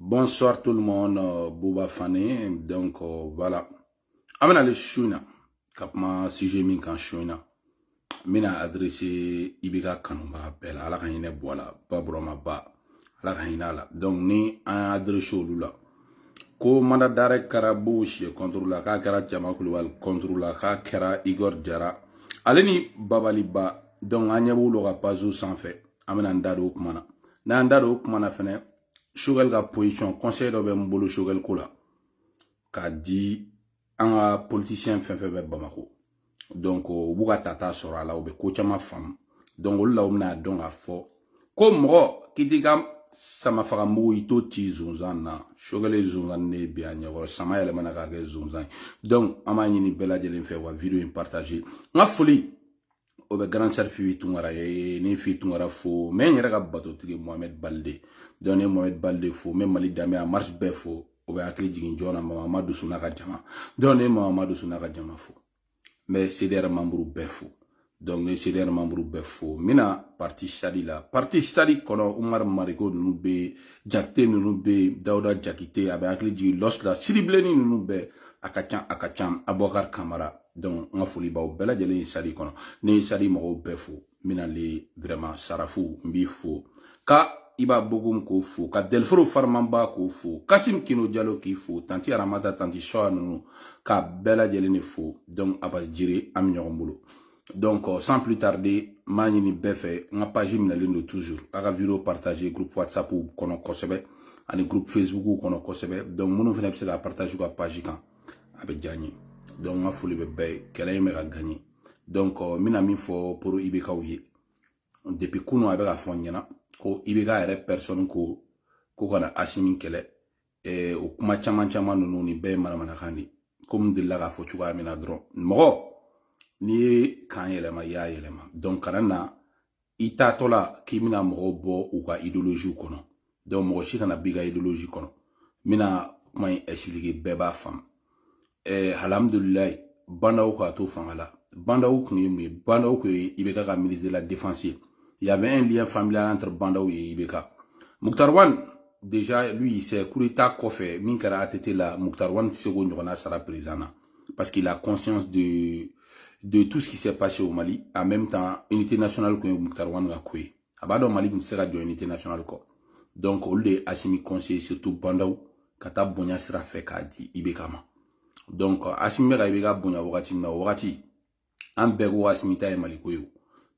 Bonsoir tout le monde, Bouba Fane. Donc voilà. Amena le chouna. Kapma sujet min kan chouna. Mina adressé Ibika Kanumba bel ala kanyine boala ba broma ba ala kanyina la. Donc ni un adressé lula. Ko manda dare karabu shi contre la ka kara Jamakulwal contre la ka kara Igor Jara. Ale ni babali ba donc anyabu lo ga pazu sans fait. Amena ndado kumana. Na ndado kumana fene. Shogel ka position conseil do be mbolo Shogel kula ka di an politicien fɛn fɛn bɛ Bamako donc u b'u ka tata sɔrɔ a la u bɛ ko caman faamu donc olu la u bɛna dɔn k'a fɔ ko mɔgɔ k'i t'i ka samafaga mugu i t'o ci zonzan na Shogel ye zonzan ne bi a ɲɛkɔrɔ sama yɛlɛmana k'a kɛ zonzan ye donc an b'a ɲini bɛɛ lajɛlen fɛ wa video in partager n ka foli o bɛ grand sœur Fifi Tunkara ye ni Fifi Tunkara fo mais n yɛrɛ ka batotigi Mohamed Balde donc ne Mohamed Balde fo mais Mali damɛ a marche bɛɛ fo o bɛ hakili jigin jɔn na Mamadu Suna ka jama donc ne Mamadu Suna ka jama fo mais CDR membre bɛɛ fo donc ne CDR membre bɛɛ fo mina parti stadi la parti stadi kɔnɔ Umar Mariko ninnu bɛ Jakite ninnu bɛ Dawuda Jakite a bɛ hakili jigin Los la Siribilenni ninnu bɛɛ a ka can Abubakar Kamara donc n ka foli b'aw bɛɛ lajɛlen ye stadi kɔnɔ ne ye stadi mɔgɔw bɛɛ fo mina le vraiment Sarafu n b'i fo ka Iba Bogoum ko fo ka Delforo Farmamba ko fo Kasim Kino Diallo ki fo tanti Aramata tanti Shaw nunu ka bɛɛ lajɛlen fo donc Abbas Jire am ɲɔgɔn bolo donc sans plus tarder m'a ɲini bɛɛ fɛ n ka page minɛlen don toujours a ka vidéo partager groupe WhatsApp kɔnɔ kosɛbɛ ani groupe Facebook kɔnɔ kosɛbɛ donc minnu fana bɛ se ka partager ka page kan a bɛ diya n ye donc n ka foli bɛ bɛɛ ye kɛlɛ in bɛ ka gagner donc n bɛna min fɔ pour IBKaw ye depuis kunu a bɛ ka fɔ n ɲɛna ko Ibeka yɛrɛ personne ko kana Asimi kɛlɛ o kuma caman ninnu ni bɛɛ ye manamanakan de comme delila k'a fɔ cogoya min na dɔrɔn mɔgɔ n'i ye kan yɛlɛma i y'a yɛlɛma donc kana na i taatɔ la k'i bɛna mɔgɔw bɔ u ka idéologie kɔnɔ donc mɔgɔ si kana b'i ka idéologie kɔnɔ n bɛna kuma in expliquer bɛɛ b'a faamu alhamdulilayi bandaw k'a to fanga la bandaw kun ye mun ye bandaw kun ye Ibeka ka ministre de la défense ye. Il y avait un lien familial entre Bandaou et Ibeka. Mouktarwan, déjà, lui, il s'est coup d'état kofé, minkara atete la Mouktarwan Sego Nyorana sera président. Parce qu'il a conscience de tout ce qui s'est passé au Mali. En même temps, unité nationale que Mouktarwan a koué. Abado Mali ne sera de unité nationale quoi. Donc, au lieu Assimi conseiller surtout Bandaou, kata bonya sera fait qu'a dit Ibeka ma. Donc, Assimi mera Ibeka bonya wagati, an bego Assimi ta e Mali koyo.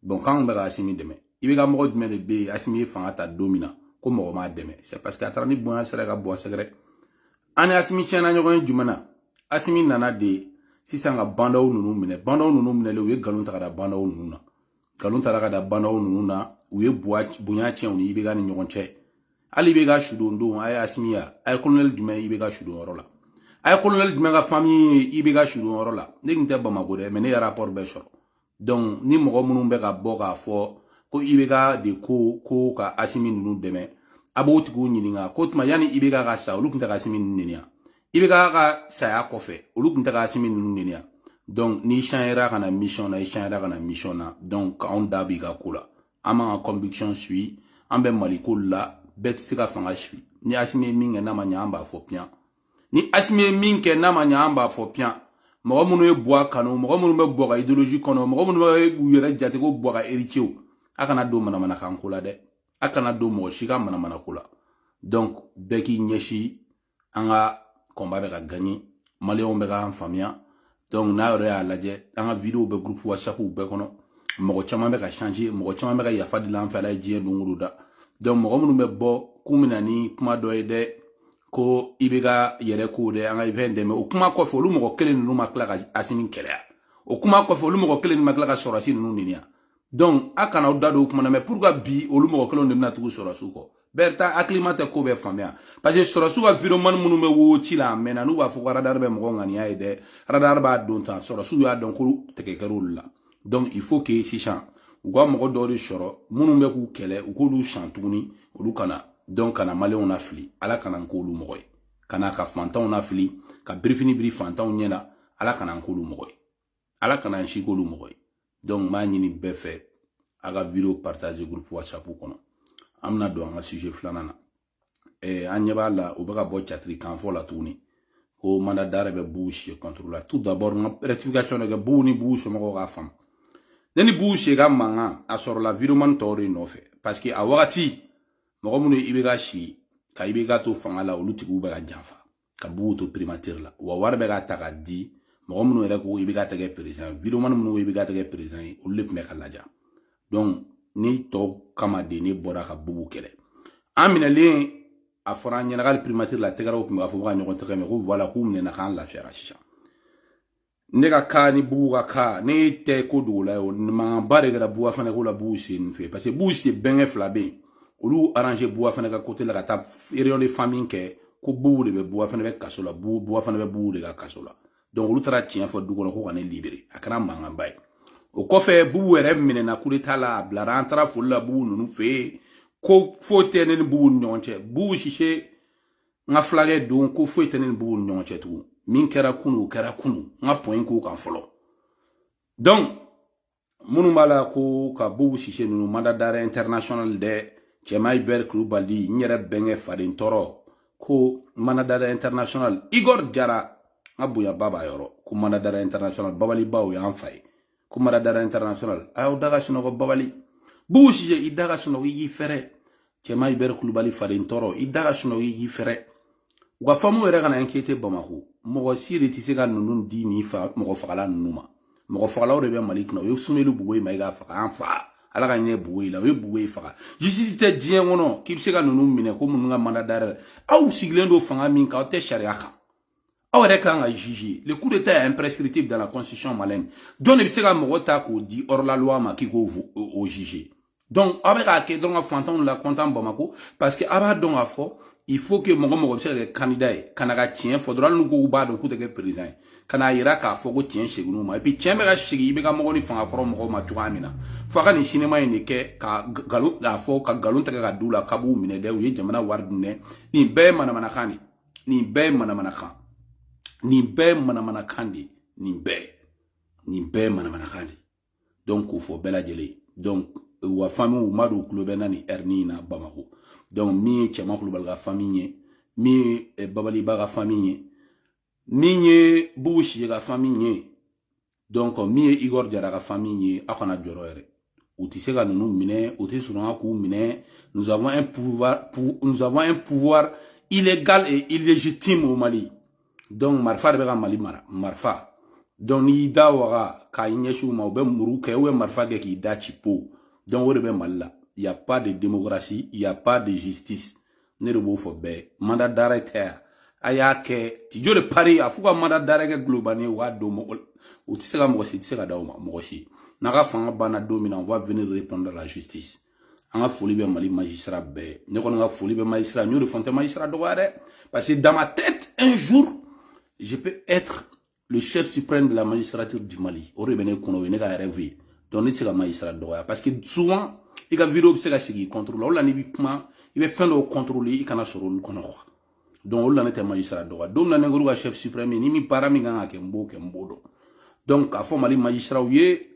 Donc, quand on mera Assimi demain, Ibeka mɔgɔ jumɛn de bɛ Assimi fanga ta don min na ko mɔgɔ m'a dɛmɛ c'est parce que a taara ni bonya sera ka bɔ sɛgɛrɛ an ni Assimi tiɲɛna ɲɔgɔn ye jumɛn na Assimi nana de sisan ka bandaw ninnu minɛ u ye nkalon ta ka da bandaw ninnu na u ye bonya tiɲɛ u ni Ibeka ni ɲɔgɔn cɛ hali Ibeka sudon don a ye Assimi ya a ye colonel jumɛn Ibeka sudon yɔrɔ la a ye colonel jumɛn ka famille Ibeka sudon yɔrɔ la ne tun tɛ Bamako dɛ mais ne ye rapport bɛɛ sɔrɔ donc ni mɔgɔ minnu bɛ ka bɔ k'a fɔ ko Ibeka de ko ka Assimi ninnu dɛmɛ a b'o tigiw ɲininka ko tuma yani Ibeka ka sa olu tun tɛ ka Assimi ninnu nɛni Ibeka ka saya kɔfɛ olu tun tɛ ka Assimi ninnu nɛni donc ni changera ka na mission na i changera ka na mission na donc anw da b'i ka ko la an m'an ka conviction suit an bɛ Mali ko la bɛɛ tɛ se ka fanga suit ni Assimi ye min kɛ n'a ma ɲɛ an b'a fɔ piyan ni Assimi ye min kɛ n'a ma ɲɛ an b'a fɔ piyan mɔgɔ minnu ye bɔ a kanu mɔgɔ minnu bɛ bɔ ka idéologie kɔnɔ mɔgɔ minnu bɛ u yɛrɛ jate ko bɔ ka héritier a kana don manamanakan ko la dɛ a kana don mɔgɔ si ka manamana ko la donc bɛɛ k'i ɲɛsin an ka combat bɛ ka gagner maliyɛnw bɛ k'an faamuya donc n'a yɛrɛ y'a lajɛ an ka vidéo bɛ groupe WhatsApp bɛɛ kɔnɔ mɔgɔ caman bɛ ka changer mɔgɔ caman bɛ ka yafa deli an fɛ ala ye diɲɛ don o don da donc mɔgɔ minnu bɛ bɔ k'u bɛna ni kuma dɔ ye dɛ ko Ibeka yɛrɛ ko dɛ an ka fɛn dɛmɛ o kuma kɔfɛ olu mɔgɔ kelen ninnu ma tila ka Assimi kɛlɛya o kuma kɔfɛ olu mɔgɔ kelen ninnu ma tila ka sɔrɔsi ninnu nɛniya donc a kana da do kuma na mais pourquoi bi olu mɔgɔ kelen de bɛna tugu sɔrɔsiw kɔ bɛɛ ta hakilima tɛ ko bɛɛ faamuya parce que sɔrɔsiw ka vidéoman minnu bɛ wo ci la a mɛnna n'u b'a fɔ ko radar bɛ mɔgɔ ŋaniya ye dɛ radar b'a don tan sɔrɔsiw y'a dɔn ko tɛgɛ kɛra olu la donc il faut que sisan u ka mɔgɔ dɔw de sɔrɔ minnu bɛ k'u kɛlɛ u k'olu san tuguni olu kana donc kana maliyɛnw lafili ala kana n k'olu mɔgɔ ye kana ka fantanw lafili ka birifini biri fantanw ɲɛna ala kana n k'olu mɔgɔ ye ala kana n si k'olu mɔgɔ ye donc m'a ɲini bɛɛ fɛ a ka vidéo partager groupe WhatsApp kɔnɔ an bɛna don an ka sujet filanan na Anyeba la ou beka bo chatri kan fo la tourni ko mandat d'arrêt be bouche contre la tout d'abord une rectification de bou ni bouche mo ga fam neni bouche ga manga asor la virement tori no fe parce que a wakati mo munu ibega shi ka ibega to fanga la oluti ku be ga janfa ka bou to primature la wa war be ga ta ga di mo munu re ko ibega ta ga président virement munu ibega ta ga président o le me kalaja donc ni to kama de ni bora ka bou kele amina le a fɔra ɲɛna k'ale primature la tɛgɛrɛw tun bɛ ka fɔ ka ɲɔgɔn tɛgɛ minɛ ko voilà k'u minɛna k'an lafiyara sisan ne ka kaa ni bugu ka kaa ne tɛ ko dogo la ye o mankanba de kɛra buwa fana ko la bugu sen fɛ parce que bugu sen bɛnkɛ fila bɛ yen olu arrangé buwa fana ka côté la ka taa réunion de famille kɛ ko bugu de bɛ buwa fana bɛ kaso la buwa fana bɛ bugu de ka kaso la donc olu taara tiɲɛ fɔ du kɔnɔ ko ka ne libéré a kɛra mankanba ye o kɔfɛ bugu yɛrɛ minɛna coup d'état la a bilara an taara foli la bugu ninnu fɛ yen ko foyi tɛ ne ni bugu ni ɲɔgɔn cɛ bugu sise nga flagɛ don ko foyi tɛ ne ni bugu ni ɲɔgɔn cɛ tugun min kɛra kunu o kɛra kunu nga point ko kan fɔlɔ donc minnu b'a la ko ka bugu sise ninnu mandat d'arrêt international dɛ cɛma Hubert Kulibali n yɛrɛ bɛnkɛ faden tɔrɔ ko mandat d'arrêt international Igor Jara nga bonya baba yɔrɔ ko mandat d'arrêt international babali baw y'an fa ye ko mandat d'arrêt international a y'aw daga sunɔgɔ babali bugu sise i daga sunɔgɔ i y'i fɛrɛ cɛma Hubert Kulibali faden tɔrɔ i daga sunɔgɔ i y'i fɛrɛ u ka famu yɛrɛ kana enquête Bamako mɔgɔ si de tɛ se ka ninnu di ni fa mɔgɔ fagala ninnu ma mɔgɔ fagalaw de bɛ Mali kunna o ye Sunelu Bugoyi ma i ka faga an fa ala ka ɲɛ Bugoyi la o ye Bugoyi faga justice tɛ diɲɛ kɔnɔ k'i bɛ se ka ninnu minɛ ko minnu ka mandat d'arrêt aw sigilen don fanga min kan aw tɛ sariya kan aw yɛrɛ kan ka juger le coup d'état est imprescriptible dans la constitution malienne jɔn de bɛ se ka mɔgɔ ta k'o di hors la loi ma k'i k'o juger donc aw bɛ k'a kɛ dɔrɔn ka fantanw la kɔntan Bamako parce que aw b'a dɔn k'a fɔ il faut que mɔgɔ bɛ se ka kɛ candidat ye kana ka tiɲɛ fɔ dɔrɔn n'u ko b'a dɔn k'u tɛ kɛ président ye kana yira k'a fɔ ko tiɲɛ segin'u ma et puis tiɲɛ bɛ ka segin i bɛ ka mɔgɔ ni fanga kɔrɔ mɔgɔw ma cogoya min na fo a ka nin cinéma in de kɛ ka nkalon k'a fɔ ka nkalon tigɛ ka d'u la k'a b'u minɛ dɛ u ye jamana wari dun dɛ nin bɛɛ ye manamanakan de nin bɛɛ ye manamanakan nin bɛɛ ye manamanakan de nin bɛɛ ye manamanakan de donc k'o fɔ bɛɛ lajɛlen donc wa famille u ma don u tulo bɛ na nin heure na Bamako donc min ye cɛma Kulibali ka famille ye min ye Babaliba ka famille ye min ye Bugu Sise ka famille ye donc min ye Igor Jara ka famille ye a kana jɔrɔ yɛrɛ u tɛ se ka ninnu minɛ u tɛ sɔrɔ k'u minɛ nous avons un pouvoir illégal et illégitime au Mali donc marifa de bɛ ka Mali mara marifa donc n'i da waga k'a ɲɛsin u ma u bɛ muru kɛ u bɛ marifa kɛ k'i da ci po donc o de bɛ Mali la il y a pas de démocratie il y a pas de justice ne de b'o fɔ bɛɛ mandat d'arrêt tɛ a y'a kɛ tijo de pari a f'u ka mandat d'arrêt kɛ global ye u b'a don mɔgɔ u tɛ se ka mɔgɔ si tɛ se ka da o ma mɔgɔ si n'a ka fanga banna don min na on va venir répondre à la justice an ka foli bɛ Mali magistrat bɛɛ ne kɔni ka foli bɛ magistrat n y'o de fɔ n tɛ magistrat dɔgɔya dɛ parce que dans ma tête un jour je peux être le chef suprême de la magistrature du Mali o de bɛ ne kunna o ye ne ka rêve ye donc ne tɛ se ka magistrat dɔgɔya parce que souvent i ka vidéo bɛ se ka sigi contrôle o la n'i bɛ kuma i bɛ fɛn dɔw contrôler i kana sɔrɔ olu kɔnɔ quoi donc olu la ne tɛ magistrat dɔgɔya don min na ne ko ka chef suprême ye ni min baara min kan ka kɛ n b'o kɛ n b'o dɔn donc k'a fɔ Mali magistrat ye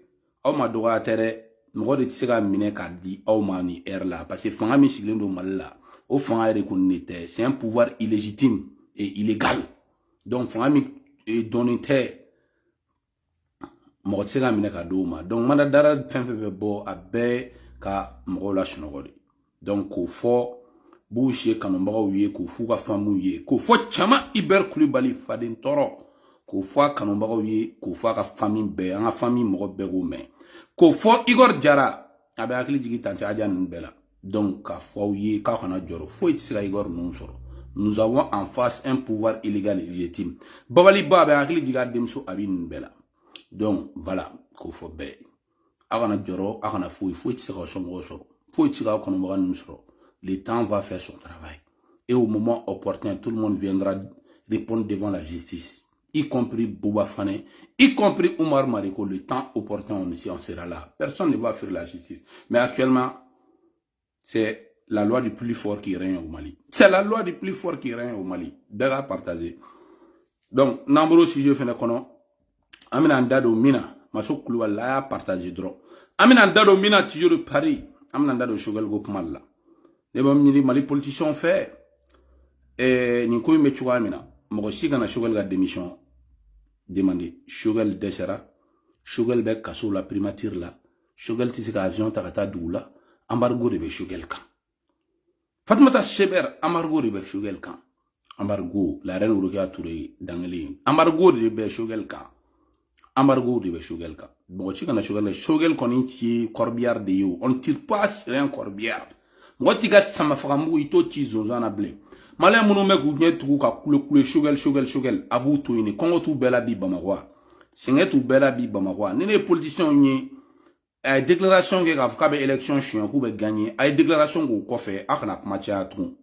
aw ma dɔgɔya tɛ dɛ mɔgɔ de tɛ se ka minɛ k'a di aw ma ni heure la parce que fanga min sigilen don Mali la o fanga yɛrɛ kɔni de tɛ c'est un pouvoir illégitime et illégal donc fanga min dɔnnen tɛ mɔgɔ tɛ se ka minɛ ka d'o ma donc mandat d'arrêt fɛn fɛn bɛ bɔ a bɛɛ ka mɔgɔw la sunɔgɔ de donc k'o fɔ Bugu Sise kanubagaw ye k'o f'u ka famille ye k'o fɔ cɛma Hubert Kulibali faden tɔrɔ k'o fɔ a kanubagaw ye k'o fɔ a ka famille bɛɛ an ka famille mɔgɔ bɛɛ k'o mɛn k'o fɔ Igor Jara a bɛ hakili jigin Tante Aja ninnu bɛɛ la donc k'a fɔ aw ye k'aw kana jɔrɔ foyi tɛ se ka Igor ninnu sɔrɔ nous avons en face un pouvoir illégal et légitime Babaliba a bɛ hakili jigin a denmuso Abi ninnu bɛɛ la donc voilà k'o fɔ bɛɛ aw kana jɔrɔ aw kana foyi tɛ se k'aw somɔgɔw sɔrɔ foyi tɛ se k'aw kanubaga ninnu sɔrɔ le temps va faire son travail et au moment opportun tout le monde viendra répondre devant la justice y compris Bouba Fane, y compris Oumar Mariko. Le temps opportun on sera là, personne ne va faire la justice mais actuellement c'est la loi du plus fort qui règne au Mali. C'est la loi du plus fort qui règne au Mali. Déjà partagé. Donc, Nambro si je fais le kono, Amina Ndado Mina, Maso Kulibali a partagé droit. Amina Ndado Mina, Tijo de Paris, Amina Ndado Choguel Gopmal là. Les Mali politiciens fait. ni ko me chuwa mina mo si kana Choguel ga démission demandé Choguel desera Choguel be kaso la primature la Choguel ti ka avion ta kata doula embargo de be Choguel kan Fatmata Cheber embargo de be Choguel kan embargo la reine Orokia Touré dangeli embargo de be Choguel kan embargo de be Choguel kan bon si kana Choguel koni ti Corbière de yo on tire pas rien Corbière mo ti ga sama fagambu ito ti zozana blé malin munu me gougne tout ka kule Choguel abu to ini kongo tu bela bi Bamako singe tu bela bi Bamako ne politiciens ni déclaration que ka be élection chien ku be gagner ay déclaration ko fait akana kuma cha tu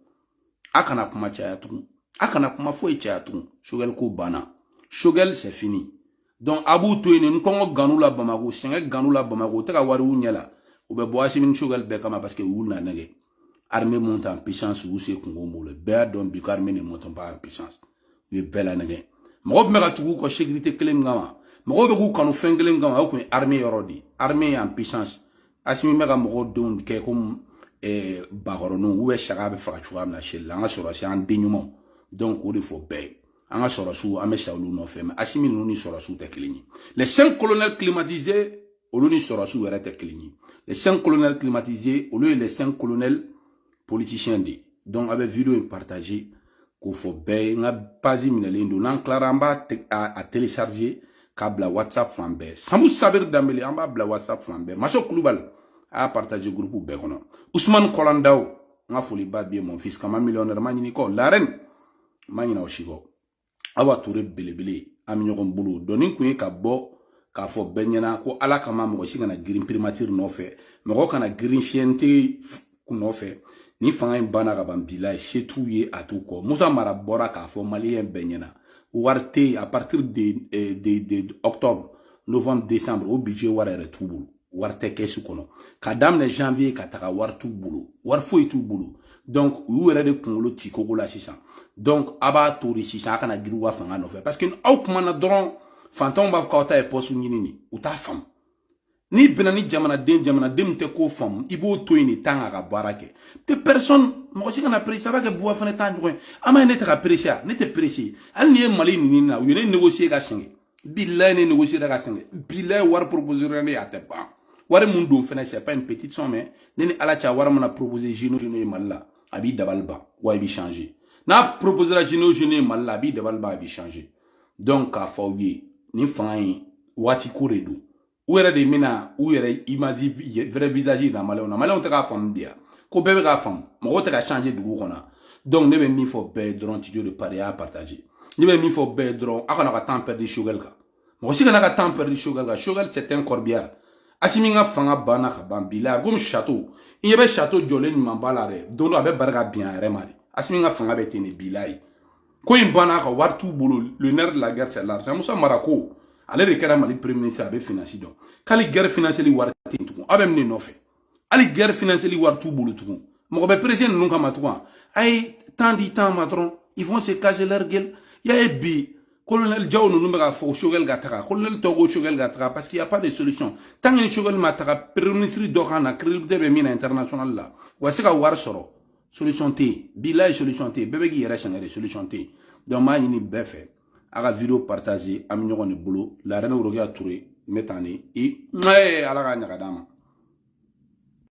akana kuma fo cha tu Choguel ko bana Choguel c'est fini donc abu to ini kongo ganu la Bamako singe ganu la Bamako te ka wari u nyela u be boasi min Choguel be kama parce que wulna nage armée monte en puissance ou c'est Congo le ber donc bi armée ne monte pas en puissance le bela nage mo be ka tugu ko sécurité kelengama mo be ku kanu fengelengama ko armée yorodi armée en puissance asimi me ka mo don ke comme bagorono ou chaga be fa chuwa na shella nga soro si en dénuement donc o de faut be anga soro su ame shaulu no fait mais asimi no ni soro su te kelini les 5 colonels climatisés au ni soro su era te kelini les 5 colonels climatisés au lieu les 5 colonels politiciens de donc avec vidéo partagée qu'on faut bien n'a pas imaginé non claramba à télécharger câble WhatsApp flambe sans saber d'améliorer en bas bla WhatsApp flambe macho global à partager groupe bekono Ousmane Kolandao n'a folie pas bien mon fils comme un millionnaire mani ko la reine mani na oshigo awa touré belebele aminyo boulot doni kuye ka bo ka fo benyana ko ala kama mo shi kana green primature no fe mo kana green chiente no fe ni fanga in bana ka bambila chez tout ye à tout ko musa mara bora ka fo malien benyana warte à partir de octobre novembre décembre au budget warere tout bulu warte kesu kono ka damne janvier ka taka war tout bulu war fo tout bulu donc u were de kungolo ti ko la sisa donc aba tori sisa kana giru wa fanga no fe parce que au mana dron fantom ba ka ta e posu nyini u ta fam ni benani jamana dem te ko fam ibo to ini tanga ka barake te personne mo si kana pressa ba ke boa fane tan ko ama ne te ka pressa ne te pressi al ni mali ni na yo ne négocier ka singe billahi ne négocier ka singe billahi war proposer ne ya te ba war mun do fane c'est pas une petite somme mais ne ala cha war mana proposer jino malla abi dabalba wa bi changer na proposer la jino malla abi dabalba abi changer donc ka fo wi ni fan wati kuredo ou yɛrɛ de mina ou yɛrɛ image vrai visage na malɛw tɛ ka faamu biya ko bɛɛ bɛ ka faamu mɔgɔ tɛ ka changer dugu kɔnɔ donc ne bɛ min fɔ bɛɛ dɔrɔn studio de Paris à partager ne bɛ min fɔ bɛɛ dɔrɔn a kana ka temps perdu Choguel kan mɔgɔ si kana ka temps perdu Choguel kan Choguel c'est un Corbière asimi ka fanga banna ka ban bila comme château i ɲɛ bɛ château jɔlen ɲuman ba la dɛ don dɔ a bɛ barika bien yɛrɛ ma de asimi ka fanga bɛ ten de bila ye ko in banna ka wari t'u bolo le nerf de la guerre c'est l'argent Musa Marako ale de kɛra Mali premier ministre a bɛ finance dɔn k'ale guerre financière wari tɛ tugun a bɛ min nɔfɛ hali guerre financière wari t'u bolo tugun mɔgɔ bɛ président ninnu kama tugun a ye temps di temps ma dɔrɔn ils vont se casser leur gueule y'a ye bi colonel Diaw ninnu bɛ ka fɔ Choguel ka taga colonel tɔw ko Choguel ka taga parce qu'il y a pas de solution tant que Choguel ma taga premier ministre dɔ ka na crédibilité bɛ min na international la wa se ka wari sɔrɔ solution tɛ yen bilayi solution tɛ yen bɛɛ bɛ k'i yɛrɛ sɛgɛn de solution tɛ yen donc m'a ɲini bɛɛ fɛ a ka vidéo partager am ɲɔgɔn de bolo la reine Orokia Touré metani i ala ka ɲaga d'a ma